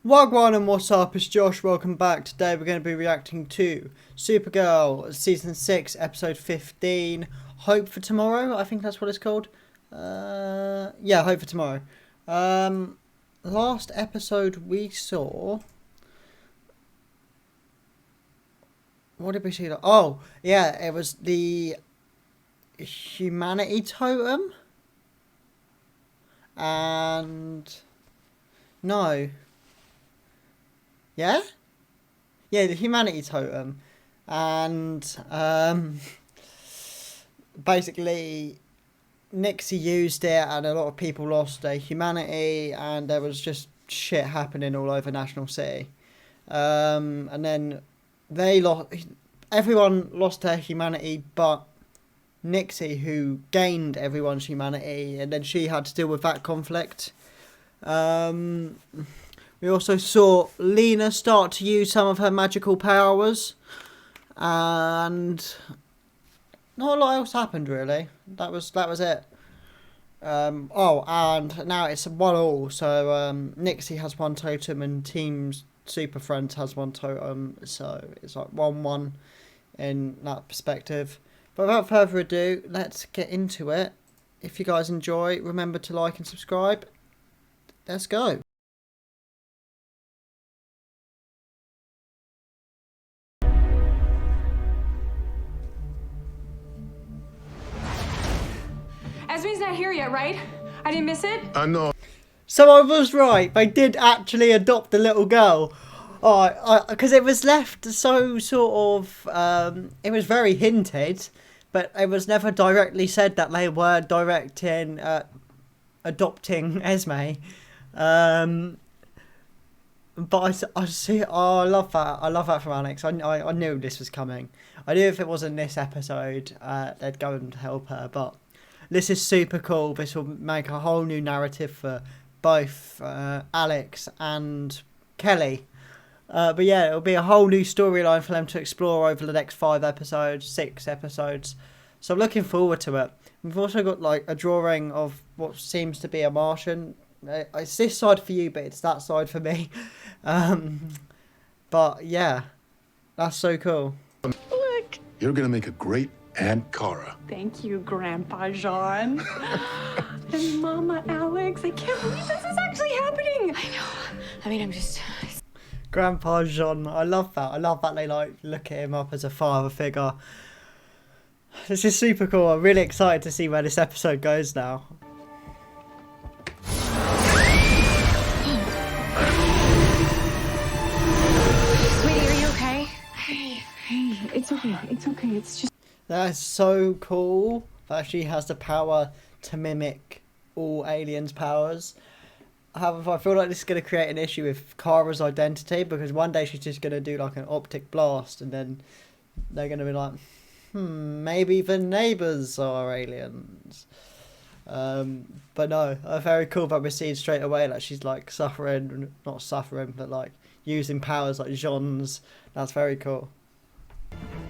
Wagwan and what's up, it's Josh, welcome back. Today we're going to be reacting to Supergirl Season 6 Episode 15, Hope for Tomorrow, I think that's what it's called. Yeah, Hope for Tomorrow. Last episode we saw... What did we see? Oh, yeah, it was the Humanity Totem. And... No. Yeah? Yeah, the Humanity Totem. And basically Nixie used it and a lot of people lost their humanity and there was just shit happening all over National City. And then everyone lost their humanity but Nixie, who gained everyone's humanity, and then she had to deal with that conflict. We also saw Lena start to use some of her magical powers, and not a lot else happened really. That was it. Oh, and now it's 1-1. So Nixie has one totem and Team Super Friends has one totem. So it's like 1-1 in that perspective. But without further ado, let's get into it. If you guys enjoy, remember to like and subscribe. Let's go. Esme's not here yet, right? I didn't miss it? I know. So I was right. They did actually adopt the little girl. Oh, because it was left so sort of... it was very hinted, but it was never directly said that they were adopting Esme. But I see. Oh, I love that. I love that from Alex. I knew this was coming. I knew if it wasn't this episode, they'd go and help her. But this is super cool. This will make a whole new narrative for both Alex and Kelly. But yeah, it'll be a whole new storyline for them to explore over the next 6 episodes. So I'm looking forward to it. We've also got like a drawing of what seems to be a Martian. It's this side for you, but it's that side for me. But yeah, that's so cool. Look. You're gonna make a great Aunt Cara. Thank you, Grandpa John. And Mama Alex. I can't believe this is actually happening. I know. I mean, I'm just... Grandpa John. I love that. I love that they like look at him up as a father figure. This is super cool. I'm really excited to see where this episode goes now. Sweetie, are you okay? Hey, it's okay. It's okay. It's just... That's so cool that she has the power to mimic all aliens' powers. However, I feel like this is going to create an issue with Kara's identity, because one day she's just going to do like an optic blast and then they're going to be like, maybe the neighbours are aliens. But no, very cool that we're seeing straight away that she's like not suffering, but like using powers like Jean's. That's very cool.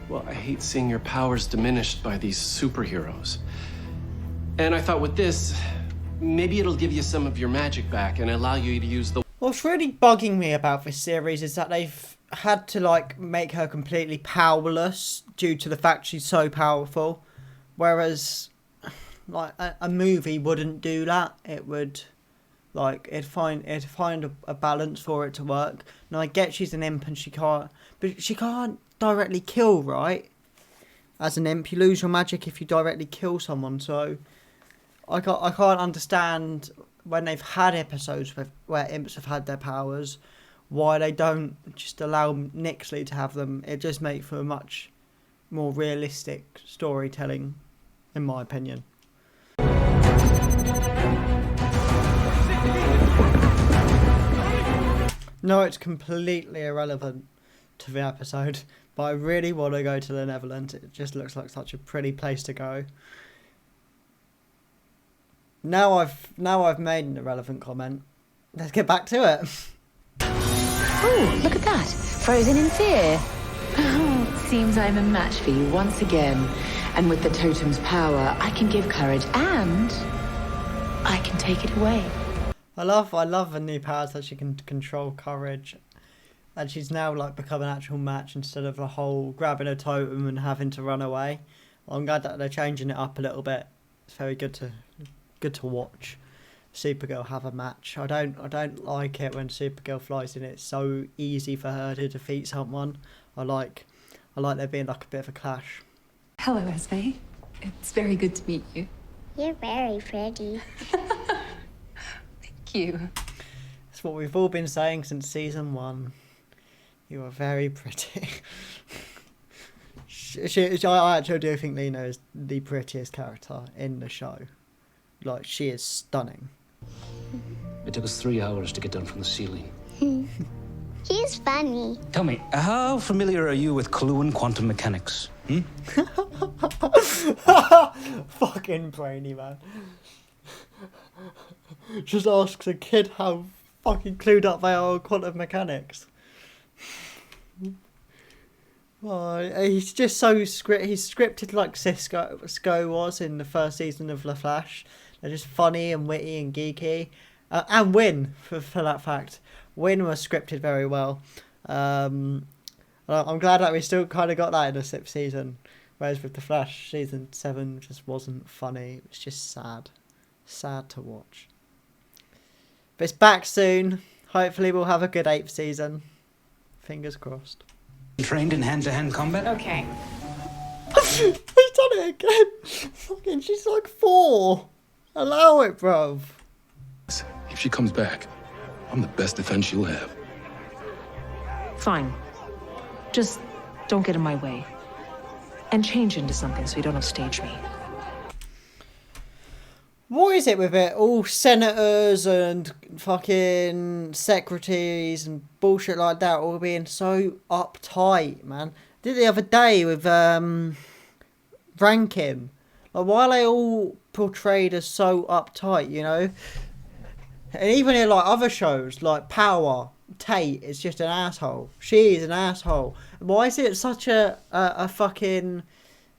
Well, I hate seeing your powers diminished by these superheroes. And I thought with this, maybe it'll give you some of your magic back and allow you to use the... What's really bugging me about this series is that they've had to like make her completely powerless due to the fact she's so powerful. Whereas like a movie wouldn't do that. It would like it'd find a balance for it to work. Now I get she's an imp and she can't directly kill, right? As an imp, you lose your magic if you directly kill someone. So I can't understand when they've had episodes where imps have had their powers, why they don't just allow Nixley to have them. It just makes for a much more realistic storytelling, in my opinion. No, it's completely irrelevant to the episode, but I really want to go to the Netherlands. It just looks like such a pretty place to go. Now I've made an irrelevant comment. Let's get back to it. Oh, look at that. Frozen in fear. Oh, seems I'm a match for you once again. And with the totem's power, I can give courage and I can take it away. I love the new powers that she can control courage, and she's now like become an actual match instead of the whole grabbing a totem and having to run away. I'm glad that they're changing it up a little bit. It's very good to watch Supergirl have a match. I don't like it when Supergirl flies in. It's so easy for her to defeat someone. I like there being like a bit of a clash. Hello, Esme. It's very good to meet you. You're very pretty. Thank you. It's what we've all been saying since season 1. You are very pretty. I actually do think Lena is the prettiest character in the show. Like, she is stunning. It took us 3 hours to get down from the ceiling. He's funny. Tell me, how familiar are you with Clue and quantum mechanics? Fucking brainy, man. Just asks a kid how fucking clued up they are on quantum mechanics. He's just so he's scripted like Cisco was in the first season of The Flash. They're just funny and witty and geeky. And Win, for that fact. Win was scripted very well. I'm glad that we still kind of got that in the 6th season. Whereas with The Flash, season 7 just wasn't funny. It was just sad. Sad to watch. But it's back soon. Hopefully we'll have a good 8th season. Fingers crossed. Trained in hand-to-hand combat? Okay. He's done it again. Fucking, she's like 4. Allow it, bruv. If she comes back, I'm the best defense she'll have. Fine. Just don't get in my way. And change into something so you don't upstage me. What is it with it? All senators and fucking secretaries and bullshit like that all being so uptight, man. Did the other day with Rankin. Like, why are they all portrayed as so uptight, you know? And even in like other shows like Power, Tate is just an asshole. She is an asshole. Why is it such a fucking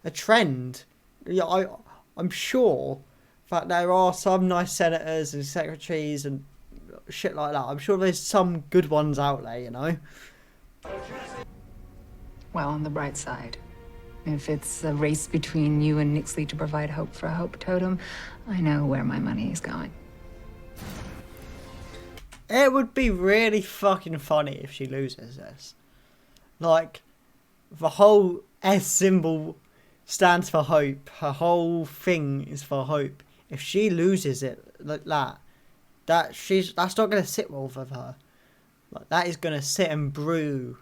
a trend? Yeah, I'm sure that there are some nice senators and secretaries and shit like that. I'm sure there's some good ones out there, you know? Well, on the bright side, if it's a race between you and Nixley to provide hope for a hope totem, I know where my money is going. It would be really fucking funny if she loses this. Like, the whole S symbol stands for hope. Her whole thing is for hope. If she loses it like that's not going to sit well with her. Like, that is going to sit and brew.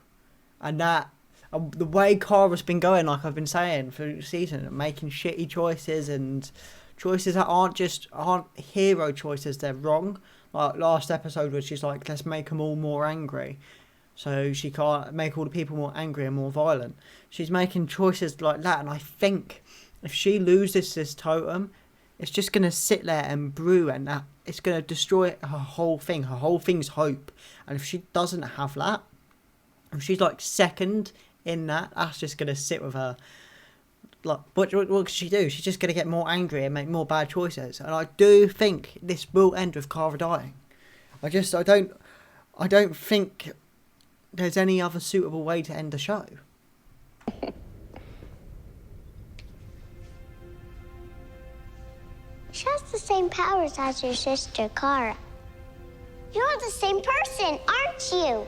And the way Kara's been going, like I've been saying through the season, making shitty choices and choices that aren't hero choices, they're wrong. Like last episode where she's like, let's make them all more angry. So she can't make all the people more angry and more violent. She's making choices like that, and I think if she loses this totem, it's just going to sit there and brew, and that it's going to destroy her whole thing. Her whole thing's hope. And if she doesn't have that, if she's like second in that's just going to sit with her. Like, what can she do? She's just going to get more angry and make more bad choices. And I do think this will end with Kara dying. I don't think there's any other suitable way to end the show. She has the same powers as your sister, Kara. You're the same person, aren't you?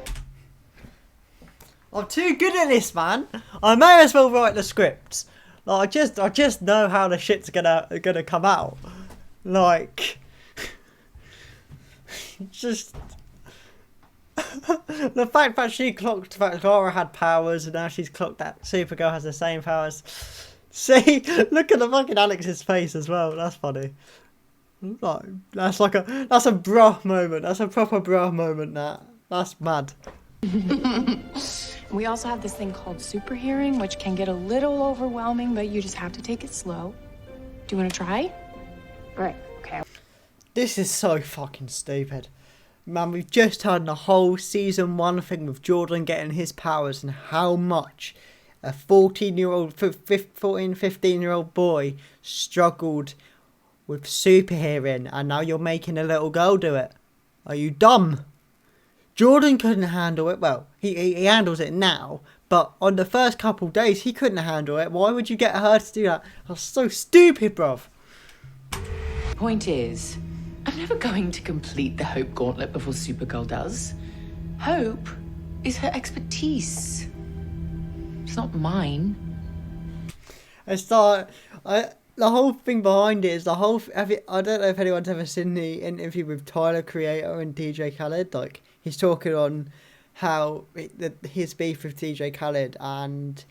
I'm too good at this, man. I may as well write the scripts. Like, I just know how the shit's gonna come out. Like, just the fact that she clocked that Kara had powers, and now she's clocked that Supergirl has the same powers. See, look at the fucking Alex's face as well. That's funny. Like, that's a bruh moment. That's a proper bruh moment. That's mad. We also have this thing called super hearing, which can get a little overwhelming, but you just have to take it slow. Do you want to try? Right, okay. This is so fucking stupid. Man, we've just had the whole season 1 thing with Jordan getting his powers and how much a 15-year-old boy struggled with super hearing, and now you're making a little girl do it. Are you dumb? Jordan couldn't handle it. Well, he handles it now, but on the first couple days, he couldn't handle it. Why would you get her to do that? That's so stupid, bruv. Point is, I'm never going to complete the Hope Gauntlet before Supergirl does. Hope is her expertise. It's not mine. It's like, the whole thing behind it is the whole... I don't know if anyone's ever seen the interview with Tyler, Creator, and DJ Khaled. Like, he's talking on how his beef with DJ Khaled, and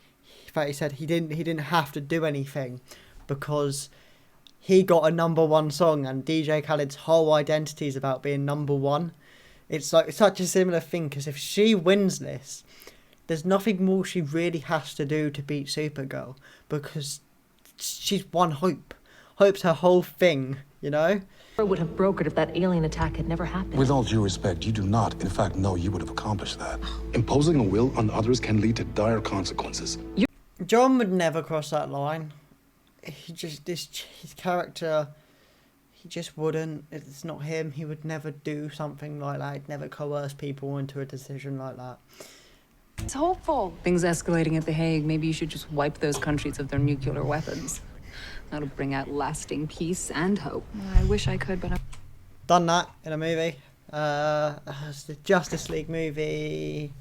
in fact he said he didn't have to do anything because he got a #1 song, and DJ Khaled's whole identity is about being #1. It's like such a similar thing, because if she wins this, there's nothing more she really has to do to beat Supergirl, because she's won Hope. Hope's her whole thing, you know? Would have brokered if that alien attack had never happened. With all due respect, you do not, in fact, know you would have accomplished that. Imposing a will on others can lead to dire consequences. John would never cross that line. His character, he just wouldn't. It's not him. He would never do something like that. He'd never coerce people into a decision like that. It's hopeful. Things escalating at The Hague. Maybe you should just wipe those countries of their nuclear weapons. That'll bring out lasting peace and hope. I wish I could, but Done that in a movie. It's the Justice League movie.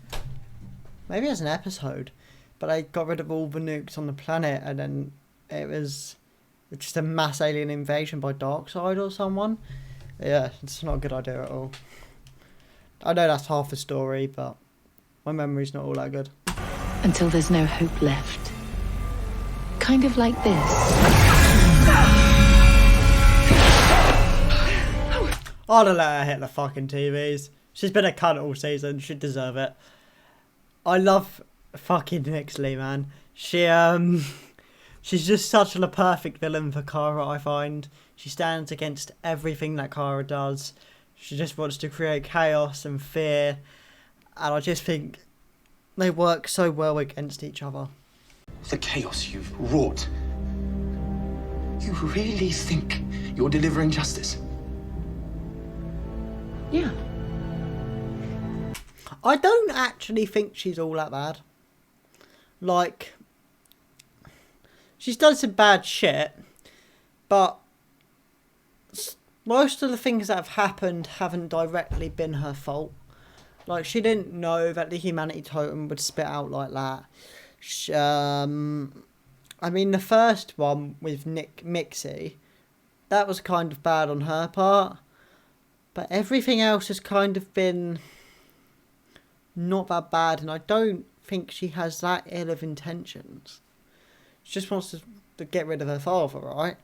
Maybe as an episode. But they got rid of all the nukes on the planet, and then it was just a mass alien invasion by Darkseid or someone. Yeah, it's not a good idea at all. I know that's half the story, but my memory's not all that good. Until there's no hope left. Kind of like this. I'd have let her hit the fucking TVs. She's been a cunt all season. She'd deserve it. I love fucking Nixley, man. She's just such a perfect villain for Kara, I find. She stands against everything that Kara does. She just wants to create chaos and fear. And I just think they work so well against each other. The chaos you've wrought. You really think you're delivering justice? Yeah. I don't actually think she's all that bad. Like, she's done some bad shit, but most of the things that have happened haven't directly been her fault. Like, she didn't know that the humanity totem would spit out like that. I mean, the first one with Mixie, that was kind of bad on her part. But everything else has kind of been not that bad, and I don't think she has that ill of intentions. She just wants to get rid of her father, right?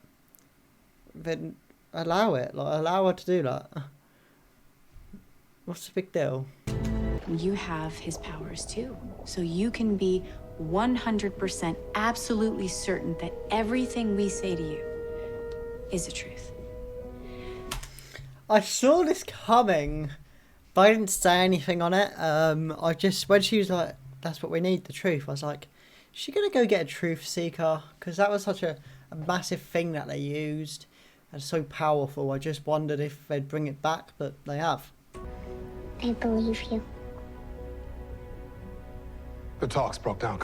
Then allow it. Like, allow her to do that. What's the big deal? You have his powers too. So you can be 100% absolutely certain that everything we say to you is the truth. I saw this coming, but I didn't say anything on it. I just, when she was like, that's what we need, the truth, I was like, is she going to go get a truth seeker? Because that was such a massive thing that they used, and so powerful. I just wondered if they'd bring it back, but they have. I believe you. The talks broke down.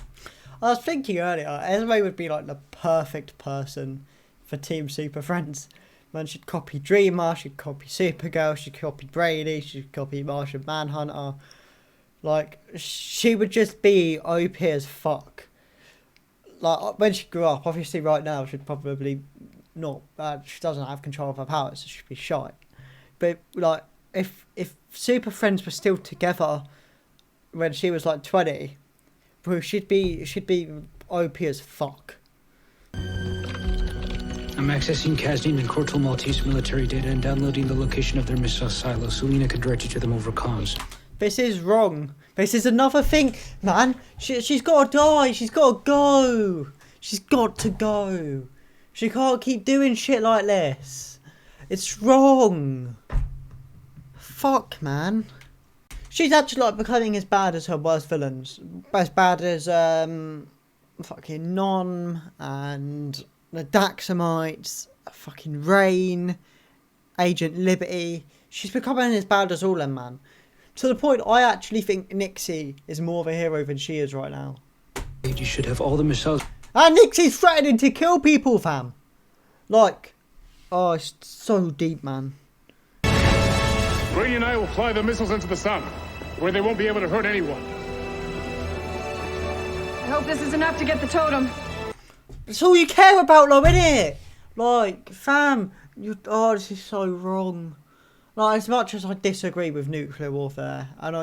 I was thinking earlier, Esme would be like the perfect person for Team Super Friends. Man, she'd copy Dreamer, she'd copy Supergirl, she'd copy Brady, she'd copy Martian Manhunter. Like, she would just be OP as fuck. Like, when she grew up, obviously right now she'd probably not, she doesn't have control of her powers, so she'd be shy. But, like, if Super Friends were still together when she was like 20, bro, she'd be OP as fuck. I'm accessing Casdine and Cortal Maltese military data and downloading the location of their missile silo. Selena can direct you to them over comms. This is wrong. This is another thing, man. She's got to die. She's got to go. She's got to go. She can't keep doing shit like this. It's wrong. Fuck, man. She's actually like becoming as bad as her worst villains. As bad as fucking Non and the Daxamites, fucking Rain, Agent Liberty. She's becoming as bad as all them, man. To the point, I actually think Nixie is more of a hero than she is right now. You should have all the missiles. And Nixie's threatening to kill people, fam. Like, oh, it's so deep, man. Brady and I will fly the missiles into the sun, where they won't be able to hurt anyone. I hope this is enough to get the totem. That's all you care about, though, innit? Like, fam, this is so wrong. Like, as much as I disagree with nuclear warfare, and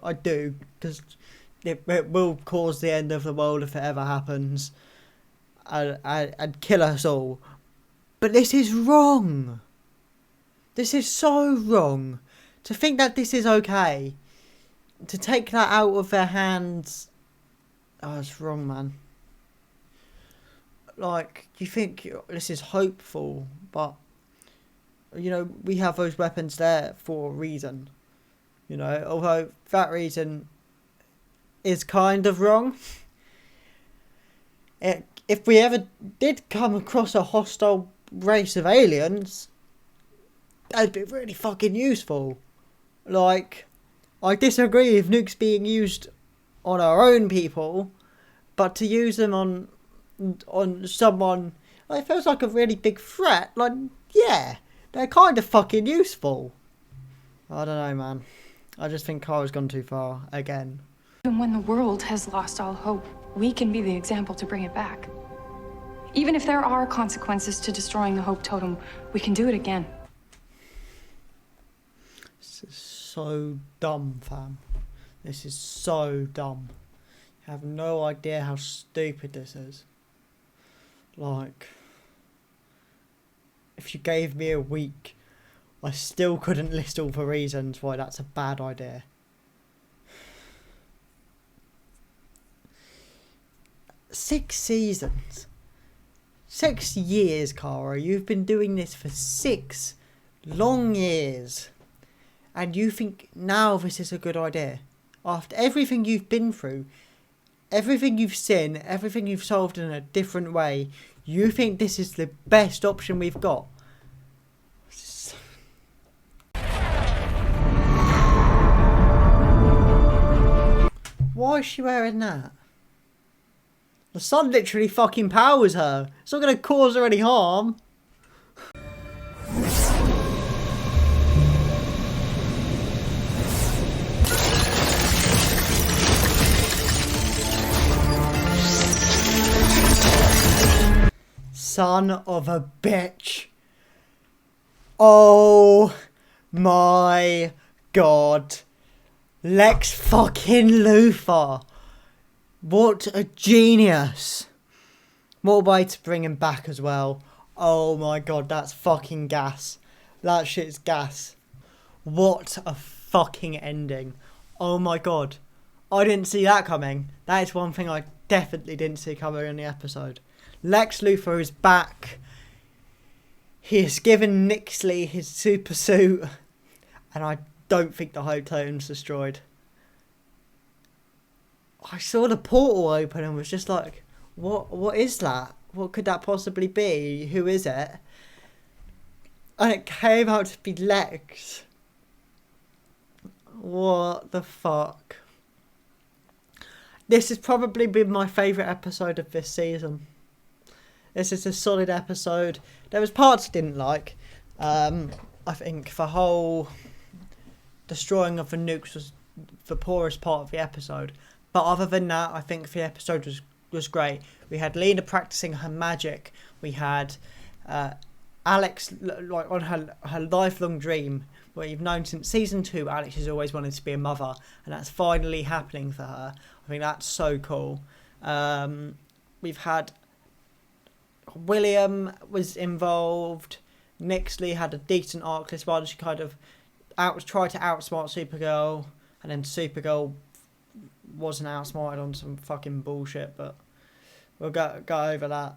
I do, because it will cause the end of the world if it ever happens, and kill us all. But this is wrong. This is so wrong. To think that this is okay, to take that out of their hands, it's wrong, man. Like, you think this is hopeful, but, you know, we have those weapons there for a reason. You know, although that reason is kind of wrong. If we ever did come across a hostile race of aliens, that'd be really fucking useful. Like, I disagree with nukes being used on our own people, but to use them on someone, it feels like a really big threat. Like, yeah, they're kind of fucking useful. I don't know, man. I just think Kara's gone too far again. Even when the world has lost all hope, we can be the example to bring it back. Even if there are consequences to destroying the Hope Totem, we can do it again. This is so dumb, fam. This is so dumb. You have no idea how stupid this is. Like, if you gave me a week, I still couldn't list all the reasons why that's a bad idea. Six seasons. 6 years, Kara. You've been doing this for 6 long years. And you think now this is a good idea? After everything you've been through, everything you've seen, everything you've solved in a different way, you think this is the best option we've got? Why is she wearing that? The sun literally fucking powers her. It's not going to cause her any harm. Son of a bitch. Oh my god. Lex fucking Luthor. What a genius. What a way to bring him back as well. Oh my god, that's fucking gas. That shit's gas. What a fucking ending. Oh my god. I didn't see that coming. That is one thing I definitely didn't see coming in the episode. Lex Luthor is back. He has given Nixley his super suit. And I don't think the Hope Totem's destroyed. I saw the portal open and was just like, what is that? What could that possibly be? Who is it? And it came out to be Lex. What the fuck? This has probably been my favourite episode of this season. This is a solid episode. There was parts I didn't like. I think the whole destroying of the nukes was the poorest part of the episode. But other than that, I think the episode was great. We had Lena practicing her magic. We had Alex, like, on her lifelong dream, where you've known since season 2, Alex has always wanted to be a mother, and that's finally happening for her. I think that's so cool. We've had William was involved. Nixley had a decent arc this one. She kind of tried to outsmart Supergirl, and then Supergirl wasn't outsmarted on some fucking bullshit, but we'll go over that.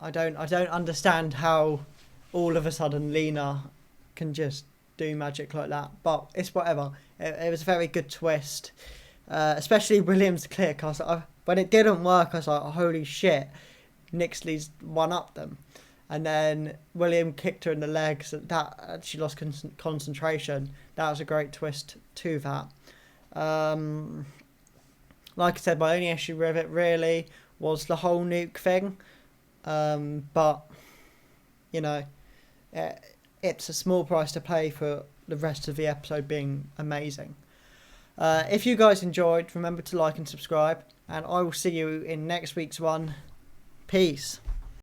I don't understand how all of a sudden Lena can just do magic like that, but it's whatever. It was a very good twist, especially William's click. When it didn't work, I was like, holy shit, Nixley's one up them. and then William kicked her in the legs. That she lost concentration. That was a great twist to that. Like I said, my only issue with it really was the whole nuke thing. But you know, it's a small price to pay for the rest of the episode being amazing. If you guys enjoyed, remember to like and subscribe, and I will see you in next week's one. Peace.